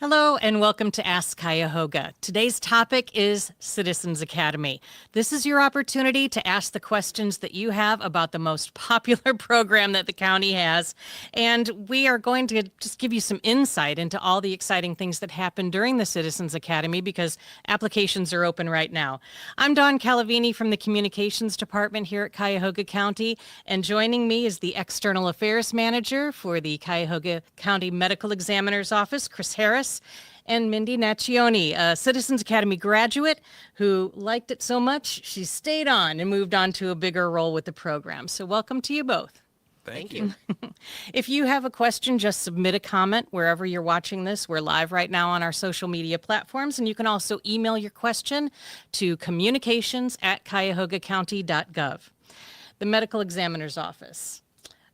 Hello and welcome to Ask Cuyahoga. Today's topic is Citizens Academy. This is your opportunity to ask the questions that you have about the most popular program that the county has. And we are going to just give you some insight into all the exciting things that happen during the Citizens Academy because applications are open right now. I'm Dawn Calavini from the Communications Department here at Cuyahoga County, and joining me is the External Affairs Manager for the Cuyahoga County Medical Examiner's Office, Chris Harris, and Mindy Naccioni, a Citizens Academy graduate who liked it so much she stayed on and moved on to a bigger role with the program. So welcome to you both. Thank you. If you have a question, just submit a comment wherever you're watching this. We're live right now on our social media platforms, and you can also email your question to communications@cuyahogacounty.gov. The Medical Examiner's Office.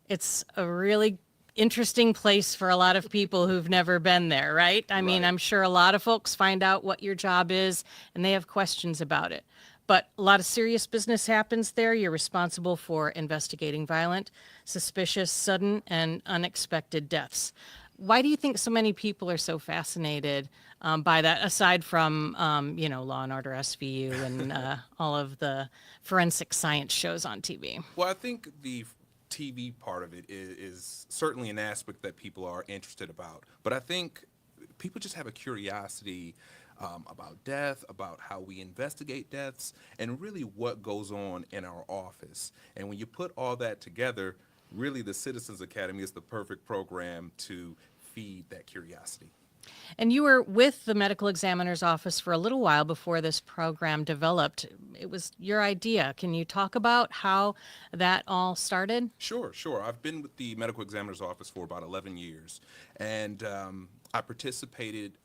It's a really interesting place for a lot of people who've never been there, right? I mean, Right. I'm sure a lot of folks find out what your job is and they have questions about it. But a lot of serious business happens there. You're responsible for investigating violent, suspicious, sudden, and unexpected deaths. Why do you think so many people are so fascinated by that, aside from, Law and Order SVU and all of the forensic science shows on TV? Well, I think the TV part of it is certainly an aspect that people are interested about. But I think people just have a curiosity about death, about how we investigate deaths, and really what goes on in our office. And when you put all that together, really the Citizens Academy is the perfect program to feed that curiosity. And you were with the medical examiner's office for a little while before this program developed. It was your idea. Can you talk about how that all started? Sure. I've been with the medical examiner's office for about 11 years, and I participated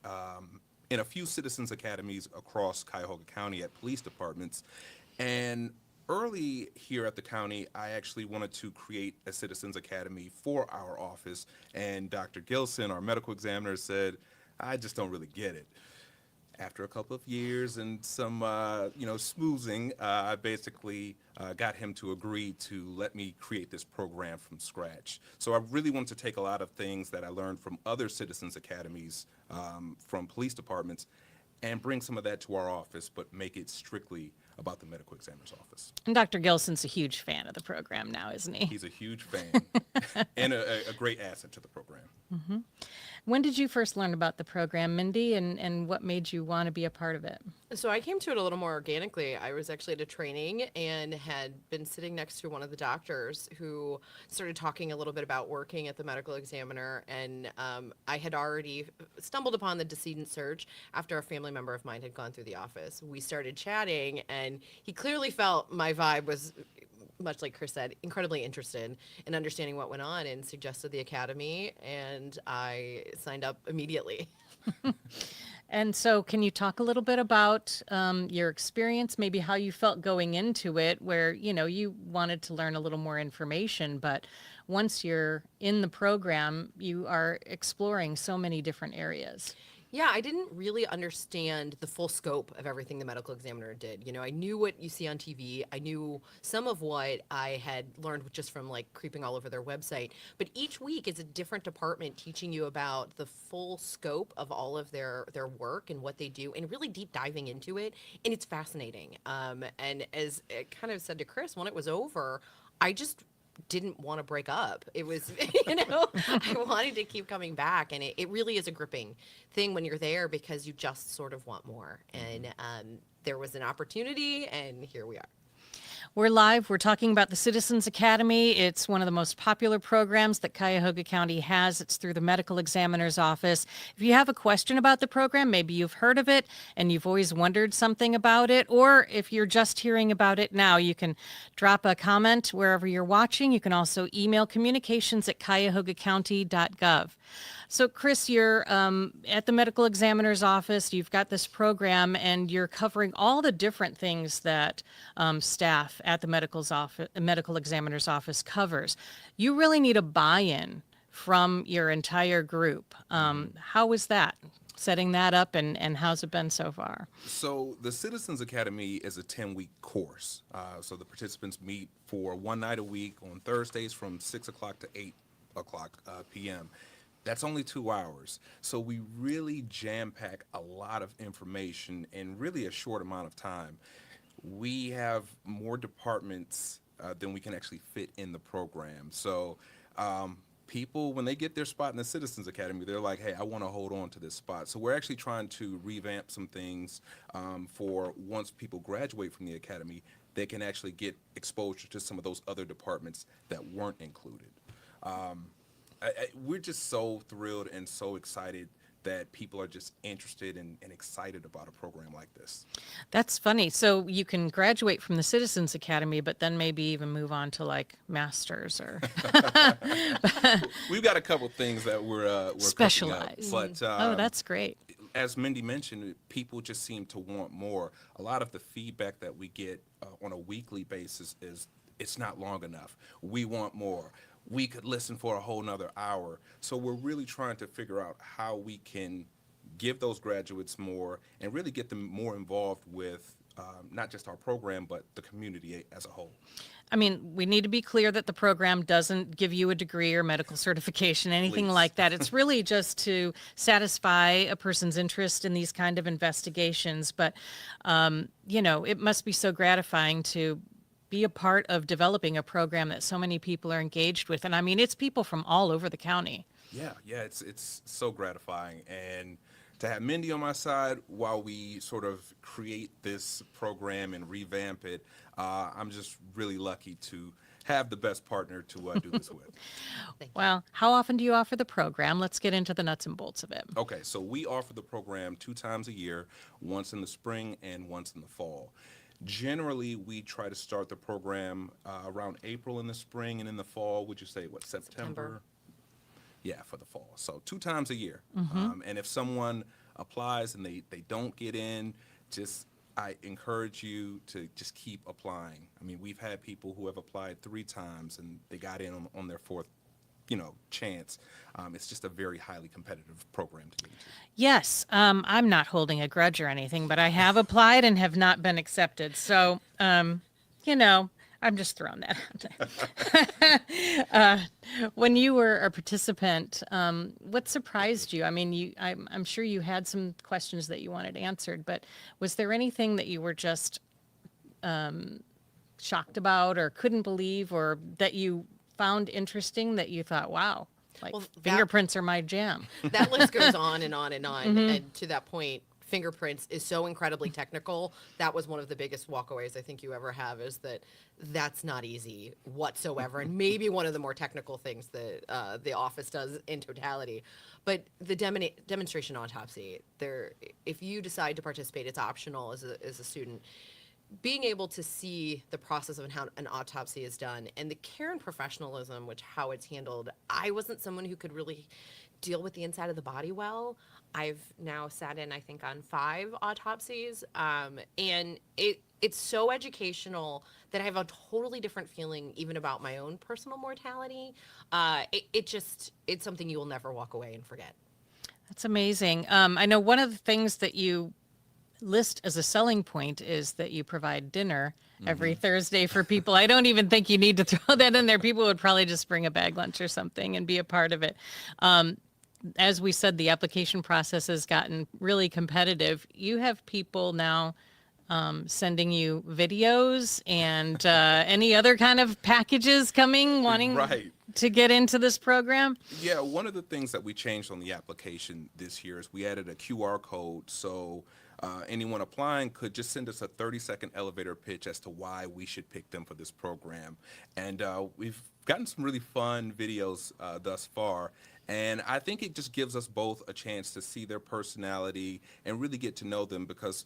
in a few citizens academies across Cuyahoga County at police departments. And early here at the county, I actually wanted to create a citizens academy for our office, and Dr. Gilson, our medical examiner, said, I just don't really get it. After a couple of years and some, smoozing, I basically got him to agree to let me create this program from scratch. So I really wanted to take a lot of things that I learned from other citizens academies, from police departments, and bring some of that to our office, but make it strictly about the medical examiner's office. And Dr. Gilson's a huge fan of the program now, isn't he? He's a huge fan and a great asset to the program. When did you first learn about the program, Mindy, and what made you want to be a part of it? So I came to it a little more organically. I was actually at a training and had been sitting next to one of the doctors who started talking a little bit about working at the medical examiner. And I had already stumbled upon the decedent search after a family member of mine had gone through the office. We started chatting, and he clearly felt my vibe was, much like Chris said, incredibly interested in understanding what went on and suggested the academy, and I signed up immediately. And so, can you talk a little bit about your experience, maybe how you felt going into it, where you wanted to learn a little more information, but once you're in the program, you are exploring so many different areas. Yeah, I didn't really understand the full scope of everything the medical examiner did. I knew what you see on TV. I knew some of what I had learned just from like creeping all over their website. But each week is a different department teaching you about the full scope of all of their work and what they do, and really deep diving into it. And it's fascinating. And as I kind of said to Chris, when it was over, I just didn't want to break up. It was, I wanted to keep coming back. And it really is a gripping thing when you're there because you just sort of want more. And there was an opportunity, and here we are. We're live. We're talking about the Citizens Academy. It's one of the most popular programs that Cuyahoga County has. It's through the medical examiner's office. If you have a question about the program, maybe you've heard of it and you've always wondered something about it, or if you're just hearing about it now, you can drop a comment wherever you're watching. You can also email communications@cuyahogacounty.gov. So, Chris, you're at the medical examiner's office. You've got this program, and you're covering all the different things that staff at the medical examiner's office covers. You really need a buy-in from your entire group. How is that? Setting that up, and how's it been so far? So the Citizens Academy is a 10-week course. So the participants meet for one night a week on Thursdays from 6 o'clock to 8 o'clock p.m. That's only 2 hours. So we really jam pack a lot of information in really a short amount of time. We have more departments than we can actually fit in the program. So people, when they get their spot in the Citizens Academy, they're like, hey, I want to hold on to this spot. So we're actually trying to revamp some things for once people graduate from the academy, they can actually get exposure to some of those other departments that weren't included. We're just so thrilled and so excited that people are just interested and excited about a program like this. That's funny. So you can graduate from the Citizens Academy, but then maybe even move on to like masters or We've got a couple things that we're cooking up, specialize. but Oh, that's great. as Mindy mentioned, people just seem to want more. A lot of the feedback that we get on a weekly basis is it's not long enough. We want more. We could listen for a whole nother hour. So we're really trying to figure out how we can give those graduates more and really get them more involved with not just our program, but the community as a whole. I mean, we need to be clear that the program doesn't give you a degree or medical certification, anything Please. like that. It's really just to satisfy a person's interest in these kind of investigations. But, it must be so gratifying to be a part of developing a program that so many people are engaged with. And I mean, it's people from all over the county. Yeah, it's so gratifying. And to have Mindy on my side while we sort of create this program and revamp it, I'm just really lucky to have the best partner to do this with. Well, how often do you offer the program? Let's get into the nuts and bolts of it. Okay, so we offer the program 2 times a year, once in the spring and once in the fall. Generally, we try to start the program around April in the spring, and in the fall, would you say, September? Yeah, for the fall. So 2 times a year. And if someone applies and they don't get in, I encourage you to just keep applying. I mean, we've had people who have applied 3 times and they got in on their 4th chance. It's just a very highly competitive program to get into. Yes, I'm not holding a grudge or anything, but I have applied and have not been accepted. So, I'm just throwing that out there. When you were a participant, what surprised you? I mean, I'm sure you had some questions that you wanted answered, but was there anything that you were just shocked about or couldn't believe or that you found interesting that you thought, wow, like fingerprints are my jam? That list goes on and on and on. And to that point, fingerprints is so incredibly technical. That was one of the biggest walkaways I think you ever have, is that's not easy whatsoever. And maybe one of the more technical things that the office does in totality. But the demonstration autopsy, if you decide to participate, it's optional as a student. Being able to see the process of how an autopsy is done and the care and professionalism, how it's handled. I wasn't someone who could really deal with the inside of the body well. I've now sat in, I think, on 5 autopsies, and it's so educational that I have a totally different feeling even about my own personal mortality. It's something you will never walk away and forget. That's amazing. I know one of the things that you list as a selling point is that you provide dinner every Thursday for people. I don't even think you need to throw that in there. People would probably just bring a bag lunch or something and be a part of it. As we said, the application process has gotten really competitive. You have people now sending you videos and any other kind of packages wanting to get into this program? Yeah, one of the things that we changed on the application this year is we added a QR code. So anyone applying could just send us a 30-second elevator pitch as to why we should pick them for this program. And we've gotten some really fun videos thus far. And I think it just gives us both a chance to see their personality and really get to know them, because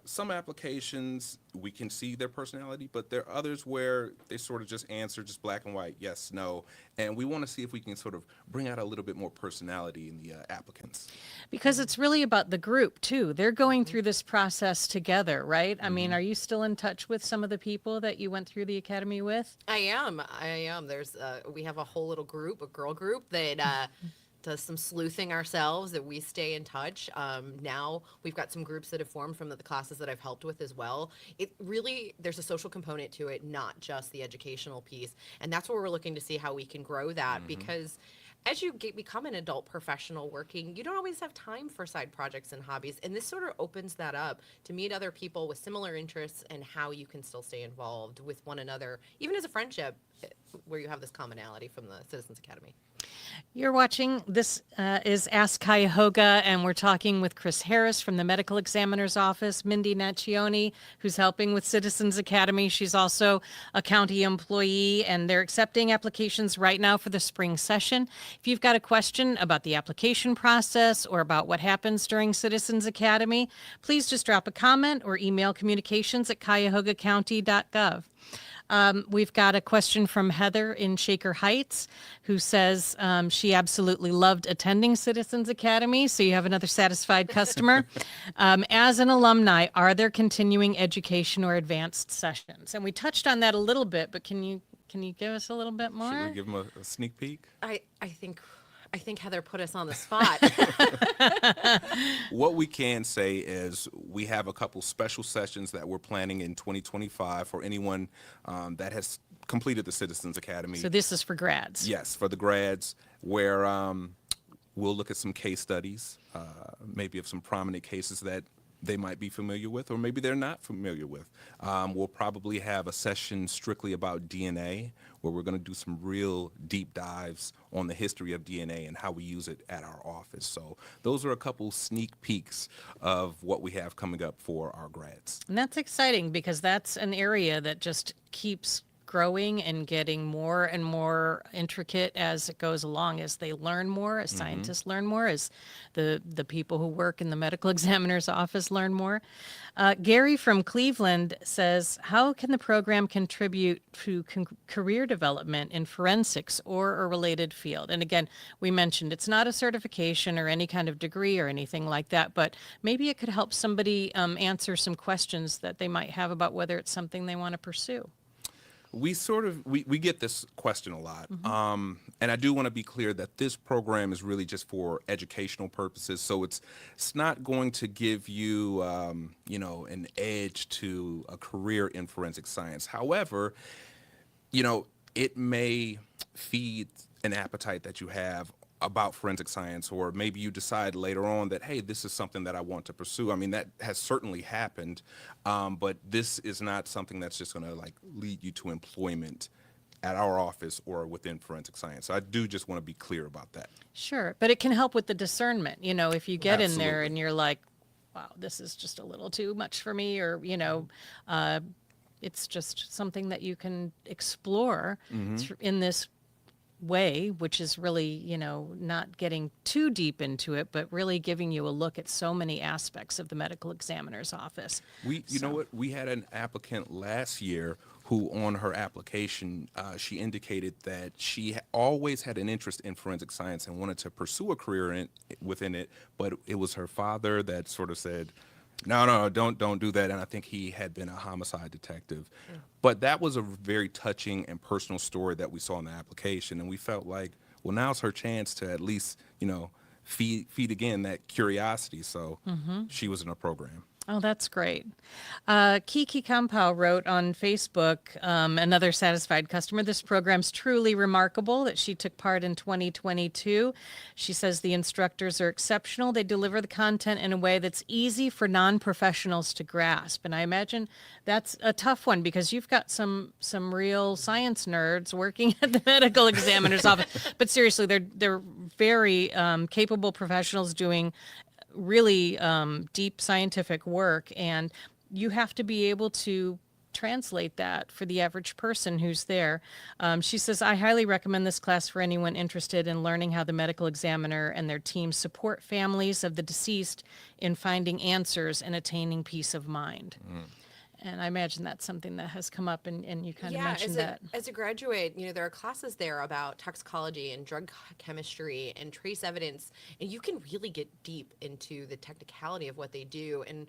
some applications we can see their personality, but there are others where they sort of just answer just black and white, yes, no. And we want to see if we can sort of bring out a little bit more personality in the applicants. Because it's really about the group too. They're going through this process together, right? I mean, are you still in touch with some of the people that you went through the academy with? I am. There's we have a whole little group, a girl group that does some sleuthing ourselves, that we stay in touch. Now we've got some groups that have formed from the classes that I've helped with as well. It really, there's a social component to it, not just the educational piece. And that's where we're looking to see how we can grow that, because as you become an adult professional working, you don't always have time for side projects and hobbies. And this sort of opens that up to meet other people with similar interests and how you can still stay involved with one another, even as a friendship where you have this commonality from the Citizens Academy. You're watching. This is Ask Cuyahoga, and we're talking with Chris Harris from the Medical Examiner's Office, Mindy Naccioni, who's helping with Citizens Academy. She's also a county employee, and they're accepting applications right now for the spring session. If you've got a question about the application process or about what happens during Citizens Academy, please just drop a comment or email communications@cuyahogacounty.gov. We've got a question from Heather in Shaker Heights, who says she absolutely loved attending Citizens Academy. So you have another satisfied customer. As an alumni, are there continuing education or advanced sessions? And we touched on that a little bit, but can you give us a little bit more? Should we give them a sneak peek? I think Heather put us on the spot. What we can say is we have a couple special sessions that we're planning in 2025 for anyone that has completed the Citizens Academy. So this is for grads. Yes, for the grads, where we'll look at some case studies, maybe of some prominent cases that they might be familiar with, or maybe they're not familiar with. We'll probably have a session strictly about DNA, where we're going to do some real deep dives on the history of DNA and how we use it at our office. So those are a couple sneak peeks of what we have coming up for our grads. And that's exciting because that's an area that just keeps growing and getting more and more intricate as it goes along, as they learn more, as scientists learn more, as the people who work in the medical examiner's office learn more. Gary from Cleveland says, how can the program contribute to career development in forensics or a related field? And again, we mentioned it's not a certification or any kind of degree or anything like that, but maybe it could help somebody answer some questions that they might have about whether it's something they want to pursue. We get this question a lot. And I do want to be clear that this program is really just for educational purposes. So it's not going to give you, an edge to a career in forensic science. However, it may feed an appetite that you have about forensic science, or maybe you decide later on that, hey, this is something that I want to pursue. I mean, that has certainly happened, but this is not something that's just going to lead you to employment at our office or within forensic science. So I do just want to be clear about that. Sure, but it can help with the discernment. If you get in there Absolutely. and you're like, wow, this is just a little too much for me, or, it's just something that you can explore in this way, which is really, not getting too deep into it, but really giving you a look at so many aspects of the medical examiner's office. You know what? We had an applicant last year who, on her application, she indicated that she always had an interest in forensic science and wanted to pursue a career within it, but it was her father that sort of said, no, don't do that. And I think he had been a homicide detective. Yeah. But that was a very touching and personal story that we saw in the application. And we felt like, well, now's her chance to at least, feed again that curiosity. So she was in a program. Oh, that's great. Kiki Kampau wrote on Facebook, another satisfied customer, this program's truly remarkable that she took part in 2022. She says the instructors are exceptional. They deliver the content in a way that's easy for non-professionals to grasp. And I imagine that's a tough one because you've got some real science nerds working at the medical examiner's office. But seriously, they're very capable professionals doing really deep scientific work, and you have to be able to translate that for the average person who's there. She says, I highly recommend this class for anyone interested in learning how the medical examiner and their team support families of the deceased in finding answers and attaining peace of mind. And I imagine that's something that has come up, and you kind of mentioned that. As a graduate, there are classes there about toxicology and drug chemistry and trace evidence, and you can really get deep into the technicality of what they do. And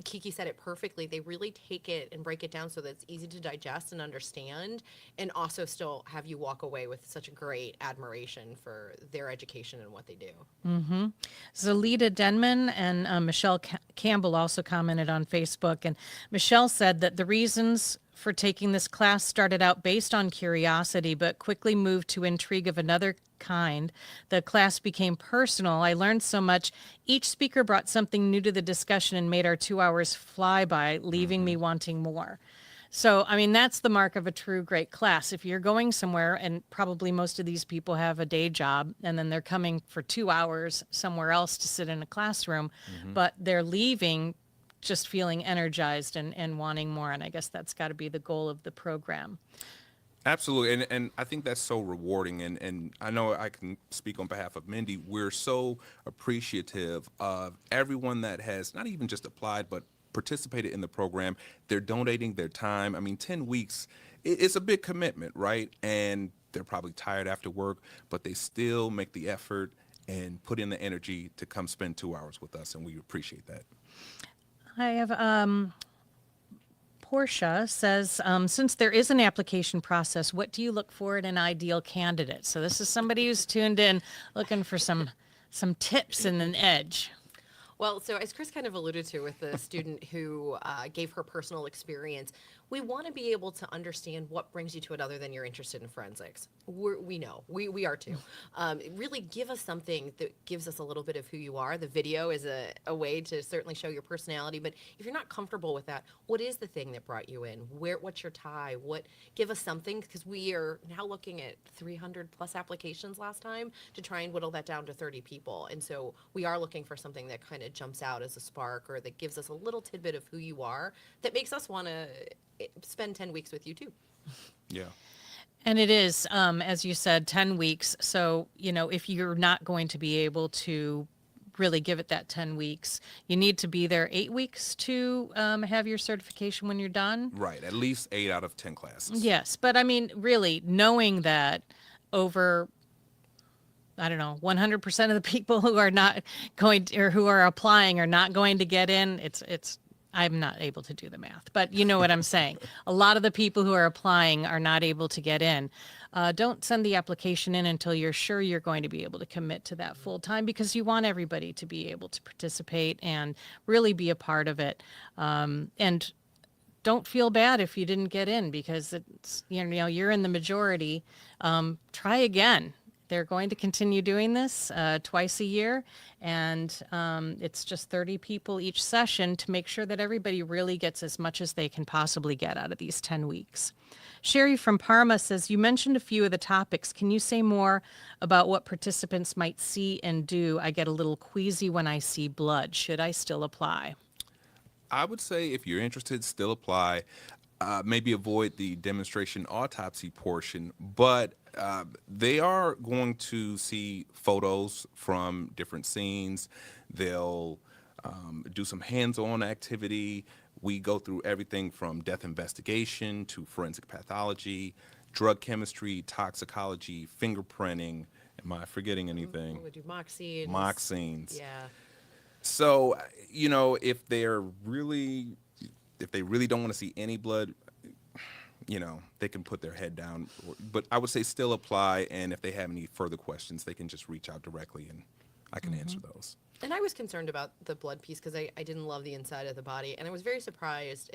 Kiki said it perfectly. They really take it and break it down so that it's easy to digest and understand, and also still have you walk away with such a great admiration for their education and what they do. Zalita Denman and Michelle Campbell also commented on Facebook, and Michelle said that the reasons for taking this class. Started out based on curiosity, but quickly moved to intrigue of another kind. The class became personal. I learned so much. Each speaker brought something new to the discussion and made our 2 hours fly by, leaving me wanting more. So, I mean, that's the mark of a true great class. If you're going somewhere, and probably most of these people have a day job, and then they're coming for 2 hours somewhere else to sit in a classroom, but they're leaving just feeling energized and wanting more. And I guess that's got to be the goal of the program. Absolutely, and I think that's so rewarding, and I know I can speak on behalf of Mindy. We're so appreciative of everyone that has not even just applied, but participated in the program. They're donating their time. I mean, 10 weeks, it's a big commitment, right? And they're probably tired after work, but they still make the effort and put in the energy to come spend 2 hours with us, and we appreciate that. I have Portia says, since there is an application process, what do you look for in an ideal candidate? So this is somebody who's tuned in looking for some tips and an edge. Well, so as Chris kind of alluded to with the student who gave her personal experience, we want to be able to understand what brings you to it other than you're interested in forensics. We know, we are too. Really give us something that gives us a little bit of who you are. The video is a way to certainly show your personality, but if you're not comfortable with that, what is the thing that brought you in? What's your tie? Give us something, because we are now looking at 300 plus applications last time to try and whittle that down to 30 people. And so we are looking for something that kind of jumps out as a spark, or that gives us a little tidbit of who you are, that makes us want to spend 10 weeks with you too. Yeah. And it is, as you said, 10 weeks. So, if you're not going to be able to really give it that 10 weeks, you need to be there 8 weeks to have your certification when you're done. Right, at least 8 out of 10 classes. Yes. But I mean, really knowing that over, I don't know, 100% of the people who are not going to, or who are applying are not going to get in, I'm not able to do the math, but you know what I'm saying. A lot of the people who are applying are not able to get in. Don't send the application in until you're sure you're going to be able to commit to that full time, because you want everybody to be able to participate and really be a part of it. And don't feel bad if you didn't get in, because it's, you're in the majority. Try again. They're going to continue doing this twice a year, and it's just 30 people each session to make sure that everybody really gets as much as they can possibly get out of these 10 weeks. Sherry from Parma says, you mentioned a few of the topics. Can you say more about what participants might see and do? I get a little queasy when I see blood. Should I still apply? I would say if you're interested, still apply. Maybe avoid the demonstration autopsy portion, but they are going to see photos from different scenes. They'll do some hands-on activity. We go through everything from death investigation to forensic pathology, drug chemistry, toxicology, fingerprinting. Am I forgetting anything? We do mock scenes. Mock scenes. Yeah. So, if they really don't want to see any blood, they can put their head down. But I would say still apply, and if they have any further questions, they can just reach out directly, and I can answer those. And I was concerned about the blood piece because I didn't love the inside of the body. And I was very surprised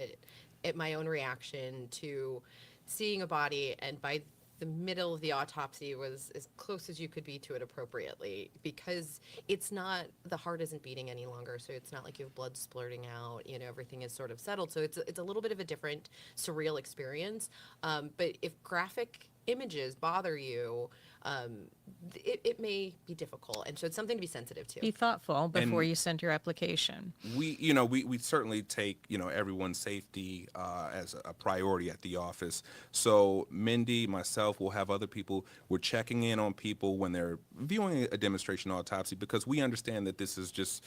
at my own reaction to seeing a body, and by the middle of the autopsy was as close as you could be to it appropriately, because it's not, the heart isn't beating any longer, so it's not like you have blood splurting out, everything is sort of settled. So it's a little bit of a different surreal experience. But if graphic images bother you, it may be difficult, and so it's something to be sensitive to. Be thoughtful before you send your application. We certainly take everyone's safety as a priority at the office. So Mindy, myself, will have other people. We're checking in on people when they're viewing a demonstration autopsy, because we understand that this is just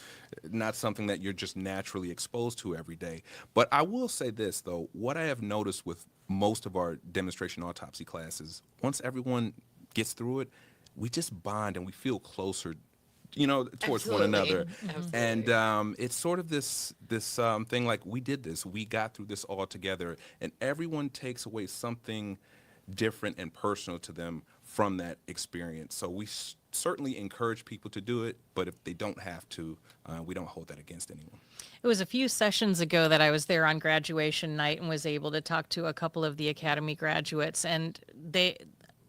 not something that you're just naturally exposed to every day. But I will say this though: what I have noticed with most of our demonstration autopsy classes, once everyone gets through it, we just bond and we feel closer, towards one another. Absolutely. And it's sort of this thing like, we did this, we got through this all together, and everyone takes away something different and personal to them from that experience. So we certainly encourage people to do it, but if they don't have to, we don't hold that against anyone. It was a few sessions ago that I was there on graduation night and was able to talk to a couple of the Academy graduates, and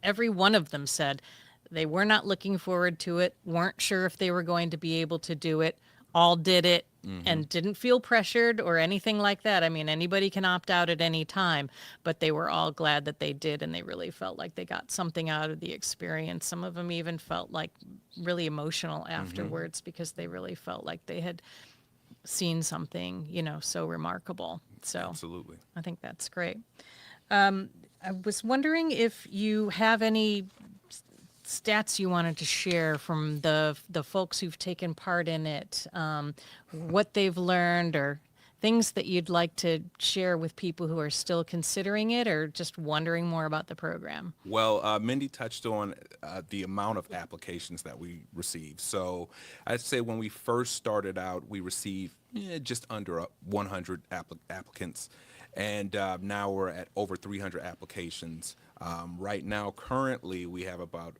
every one of them said they were not looking forward to it, weren't sure if they were going to be able to do it, all did it, and didn't feel pressured or anything like that. I mean, anybody can opt out at any time, but they were all glad that they did, and they really felt like they got something out of the experience. Some of them even felt like really emotional afterwards because they really felt like they had seen something, so remarkable. So Absolutely. I think that's great. I was wondering if you have any stats you wanted to share from the folks who've taken part in it, what they've learned, or things that you'd like to share with people who are still considering it or just wondering more about the program. Well, Mindy touched on the amount of applications that we received. So I'd say when we first started out, we received just under 100 applicants. And now we're at over 300 applications. Right now, currently, we have about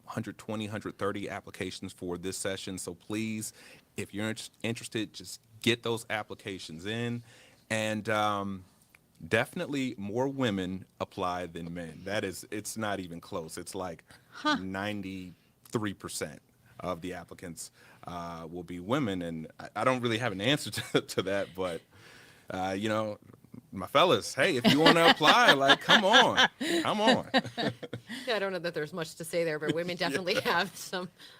120, 130 applications for this session. So please, if you're interested, just get those applications in. And definitely more women apply than men. It's not even close. It's like 93% of the applicants will be women. And I don't really have an answer to that, but, my fellas, hey, if you want to apply, like, come on. Yeah, I don't know that there's much to say there, but women definitely have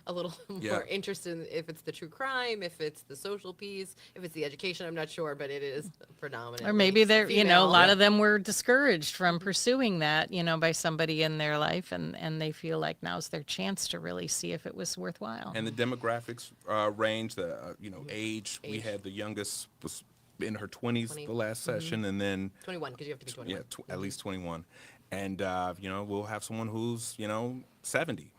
a little more interest in if it's the true crime, if it's the social piece, if it's the education. I'm not sure, but it is predominant. Or maybe they're, a lot of them were discouraged from pursuing that, by somebody in their life, and they feel like now's their chance to really see if it was worthwhile. And the demographics range, age, we had the youngest was in her 20s the last session, and then 21, because you have to be 21. Yeah, at least 21. And, we'll have someone who's, 70.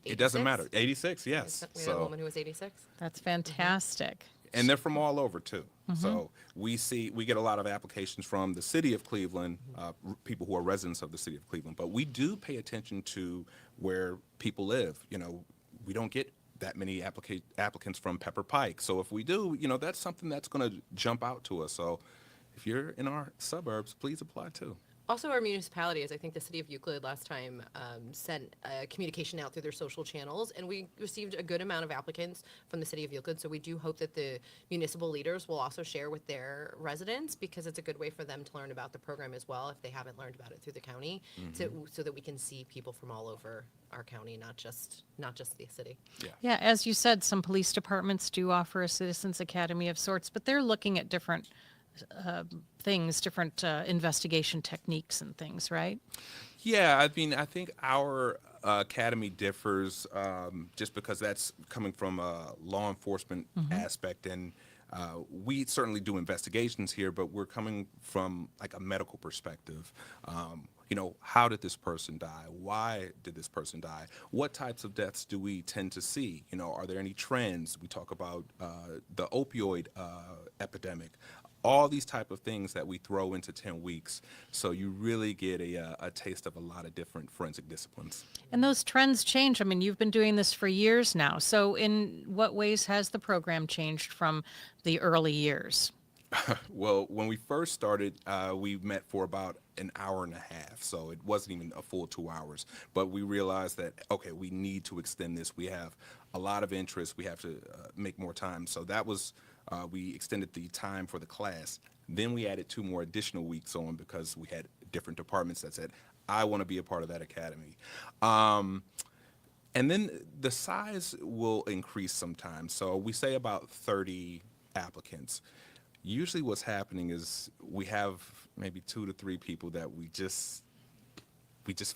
It doesn't matter. 86, yes. We had a woman who was 86. That's fantastic. And they're from all over, too. So we get a lot of applications from the city of Cleveland, people who are residents of the city of Cleveland. But we do pay attention to where people live. We don't get that many applicants from Pepper Pike. So if we do, that's something that's going to jump out to us. So if you're in our suburbs, please apply too. Also, our municipalities, I think the city of Euclid last time sent a communication out through their social channels, and we received a good amount of applicants from the city of Euclid. So we do hope that the municipal leaders will also share with their residents, because it's a good way for them to learn about the program as well if they haven't learned about it through the county, so that we can see people from all over our county, not just the city. Yeah, as you said, some police departments do offer a Citizens Academy of sorts, but they're looking at different things, different investigation techniques and things, right? Yeah, I think our academy differs just because that's coming from a law enforcement aspect, and we certainly do investigations here, but we're coming from like a medical perspective. How did this person die? Why did this person die? What types of deaths do we tend to see? Are there any trends? We talk about the opioid epidemic. All these type of things that we throw into 10 weeks. So you really get a taste of a lot of different forensic disciplines. And those trends change. I mean, you've been doing this for years now. So in what ways has the program changed from the early years? Well, when we first started, we met for about an hour and a half. So it wasn't even a full 2 hours. But we realized that, okay, we need to extend this. We have a lot of interest. We have to make more time. So that was... we extended the time for the class. Then we added 2 more additional weeks on because we had different departments that said, I want to be a part of that academy. And then the size will increase sometimes. So we say about 30 applicants. Usually what's happening is we have maybe 2 to 3 people that we just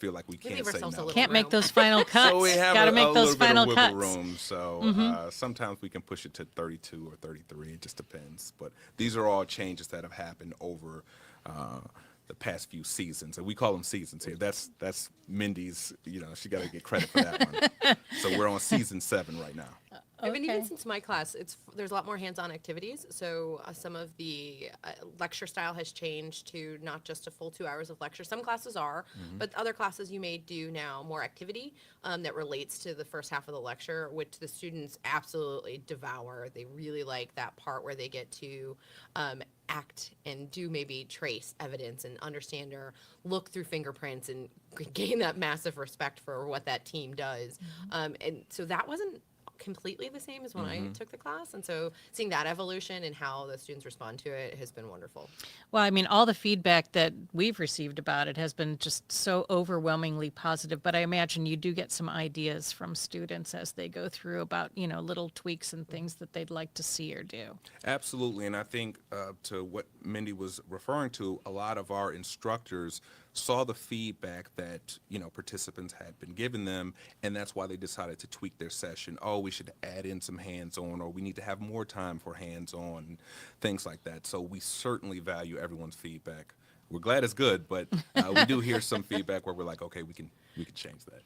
feel like we can't say no. Can't make those final cuts. So we have Got to a make those little bit final of wiggle cuts. room. So sometimes we can push it to 32 or 33. It just depends. But these are all changes that have happened over the past few seasons, and we call them seasons here. That's Mindy's. She got to get credit for that one. So we're on season 7 right now. I mean, even Okay. since my class, there's a lot more hands-on activities. So some of the lecture style has changed to not just a full 2 hours of lecture. Some classes are, but other classes you may do now more activity that relates to the first half of the lecture, which the students absolutely devour. They really like that part where they get to act and do maybe trace evidence and understand or look through fingerprints and gain that massive respect for what that team does. And so that wasn't completely the same as when I took the class. And so seeing that evolution and how the students respond to it has been wonderful. Well, I mean, all the feedback that we've received about it has been just so overwhelmingly positive, but I imagine you do get some ideas from students as they go through about, little tweaks and things that they'd like to see or do. Absolutely, and I think to what Mindy was referring to, a lot of our instructors saw the feedback that participants had been giving them, and that's why they decided to tweak their session. Oh, we should add in some hands-on, or we need to have more time for hands-on, things like that. So we certainly value everyone's feedback. We're glad it's good, but we do hear some feedback where we're like, okay, we can change that.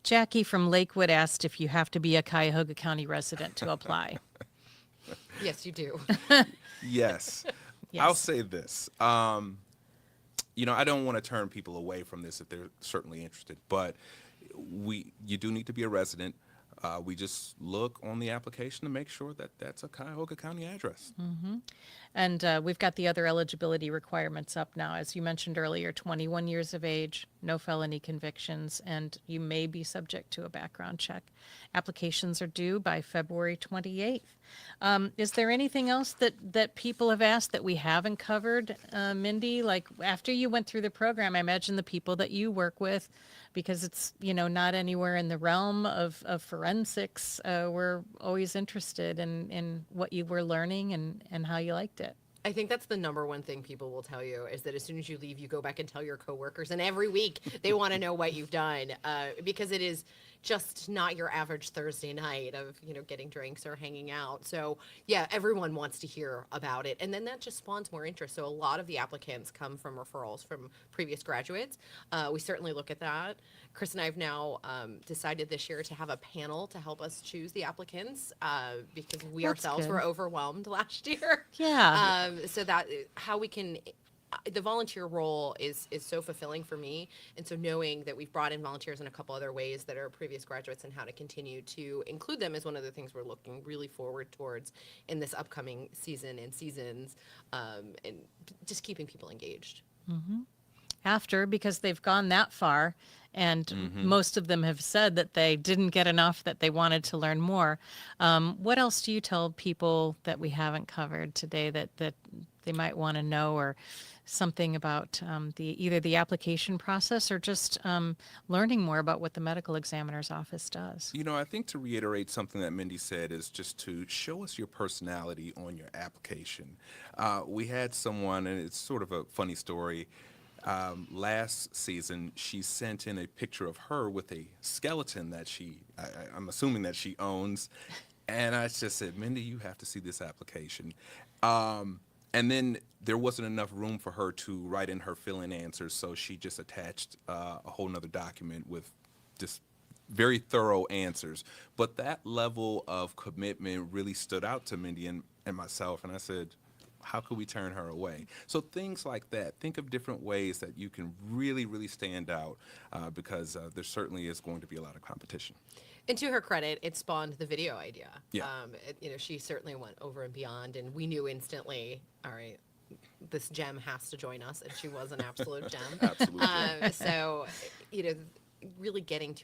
Jackie from Lakewood asked if you have to be a Cuyahoga County resident to apply. Yes, you do. Yes. Yes. I'll say this. I don't want to turn people away from this if they're certainly interested, but you do need to be a resident. We just look on the application to make sure that that's a Cuyahoga County address. And we've got the other eligibility requirements up now. As you mentioned earlier, 21 years of age, no felony convictions, and you may be subject to a background check. Applications are due by February 28th. Is there anything else that people have asked that we haven't covered, Mindy? Like after you went through the program, I imagine the people that you work with, because it's, not anywhere in the realm of forensics, we're always interested in what you were learning and how you liked it. I think that's the number one thing people will tell you is that as soon as you leave, you go back and tell your coworkers, and every week they want to know what you've done because it is just not your average Thursday night of getting drinks or hanging out. So yeah, everyone wants to hear about it, and then that just spawns more interest. So a lot of the applicants come from referrals from previous graduates. We certainly look at that. Chris and I have now decided this year to have a panel to help us choose the applicants because we That's ourselves good. were overwhelmed last year. Yeah. So that how we can the volunteer role is so fulfilling for me, and so knowing that we've brought in volunteers in a couple other ways that are previous graduates and how to continue to include them is one of the things we're looking really forward towards in this upcoming season and seasons, and just keeping people engaged. After, because they've gone that far, and most of them have said that they didn't get enough, that they wanted to learn more. What else do you tell people that we haven't covered today that they might want to know, or something about either the application process or just learning more about what the medical examiner's office does? I think to reiterate something that Mindy said is just to show us your personality on your application. We had someone, and it's sort of a funny story. Last season, she sent in a picture of her with a skeleton that I'm assuming that she owns. And I just said, Mindy, you have to see this application. And then there wasn't enough room for her to write in her fill-in answers, so she just attached a whole nother document with just very thorough answers. But that level of commitment really stood out to Mindy and myself, and I said, how could we turn her away? So things like that. Think of different ways that you can really, really stand out because there certainly is going to be a lot of competition. And to her credit, it spawned the video idea. Yeah. She certainly went over and beyond, and we knew instantly, all right, this gem has to join us, and she was an absolute gem. Absolutely. So, really getting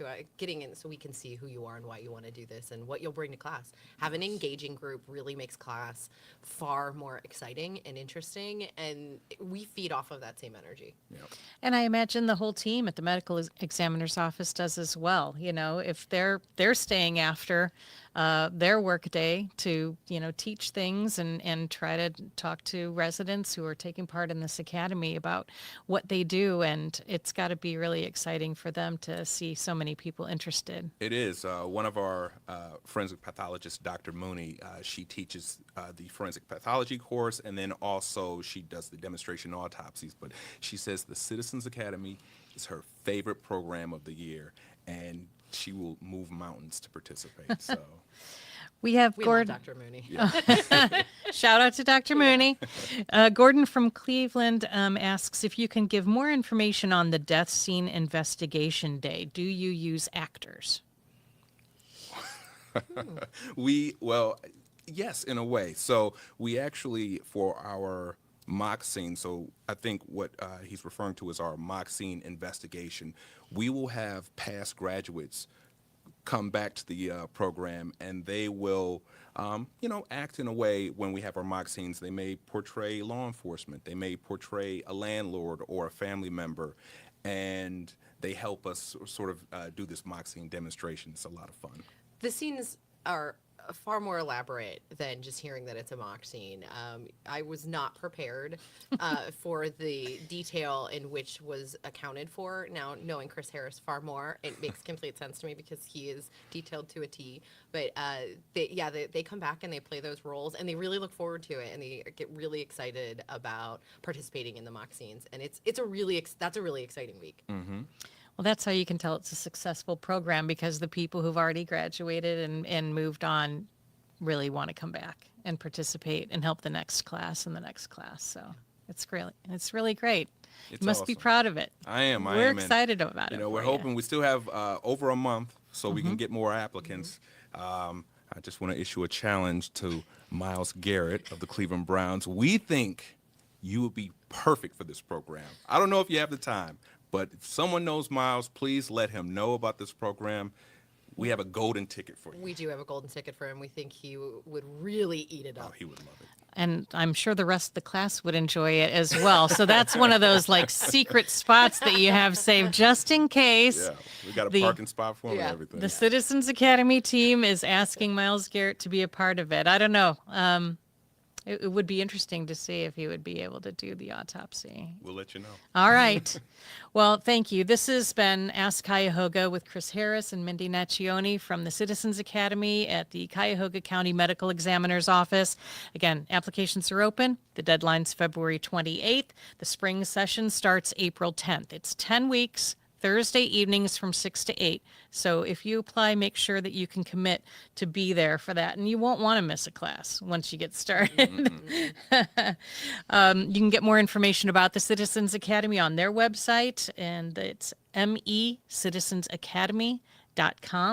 in so we can see who you are and why you want to do this and what you'll bring to class. Have an engaging group really makes class far more exciting and interesting, and we feed off of that same energy. Yep. And I imagine the whole team at the medical examiner's office does as well. If they're staying after their work day to, teach things and try to talk to residents who are taking part in this academy about what they do. And it's got to be really exciting for them to see so many people interested. It is. One of our forensic pathologists, Dr. Mooney, she teaches the forensic pathology course, and then also she does the demonstration autopsies. But she says the Citizens Academy is her favorite program of the year, and she will move mountains to participate. So. We have We love Gordon. Dr. Mooney. Shout out to Dr. Mooney. Gordon from Cleveland asks if you can give more information on the death scene investigation day. Do you use actors? Well, yes, in a way. So we actually, for our mock scene, so I think what he's referring to is our mock scene investigation, we will have past graduates come back to the program, and they will, act in a way when we have our mock scenes. They may portray law enforcement, they may portray a landlord or a family member, and they help us sort of do this mock scene demonstration. It's a lot of fun. The scenes are far more elaborate than just hearing that it's a mock scene. I was not prepared for the detail in which was accounted for. Now, knowing Chris Harris far more, it makes complete sense to me because he is detailed to a T. But they come back and they play those roles, and they really look forward to it, and they get really excited about participating in the mock scenes. And that's a really exciting week. Well, that's how you can tell it's a successful program, because the people who've already graduated and moved on really want to come back and participate and help the next class and the next class. So it's really great. It's You must be awesome. proud of it. I am. We're and, excited about it. We're for hoping you. we still have over a month so we can get more applicants. I just want to issue a challenge to Miles Garrett of the Cleveland Browns. We think you would be perfect for this program. I don't know if you have the time, but if someone knows Miles, please let him know about this program. We have a golden ticket for you. We do have a golden ticket for him. We think he would really eat it Oh, up. he would love it. And I'm sure the rest of the class would enjoy it as well. So that's one of those like secret spots that you have saved just in case. Yeah, we got a The- parking spot for him Yeah. and everything. The Citizens Academy team is asking Miles Garrett to be a part of it. I don't know. It would be interesting to see if he would be able to do the autopsy. We'll let you know. All right. Well, thank you. This has been Ask Cuyahoga with Chris Harris and Mindy Naccioni from the Citizens Academy at the Cuyahoga County Medical Examiner's Office. Again, applications are open. The deadline's February 28th. The spring session starts April 10th. It's 10 weeks. Thursday evenings from 6 to 8. So if you apply, make sure that you can commit to be there for that. And you won't want to miss a class once you get started. You can get more information about the Citizens Academy on their website, and it's mecitizensacademy.com.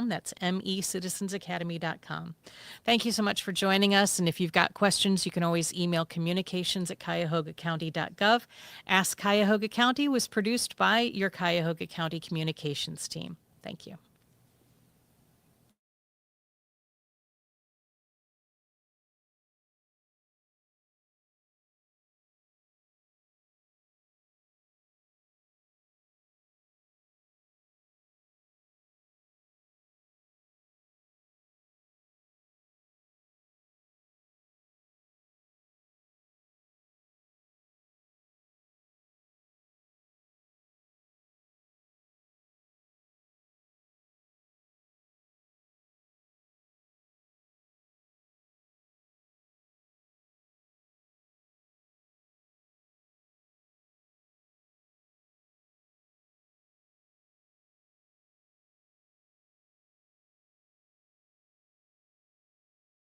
That's mecitizensacademy.com. Thank you so much for joining us. And if you've got questions, you can always email communications@cuyahogacounty.gov. Ask Cuyahoga County was produced by your Cuyahoga County Communications team. Thank you.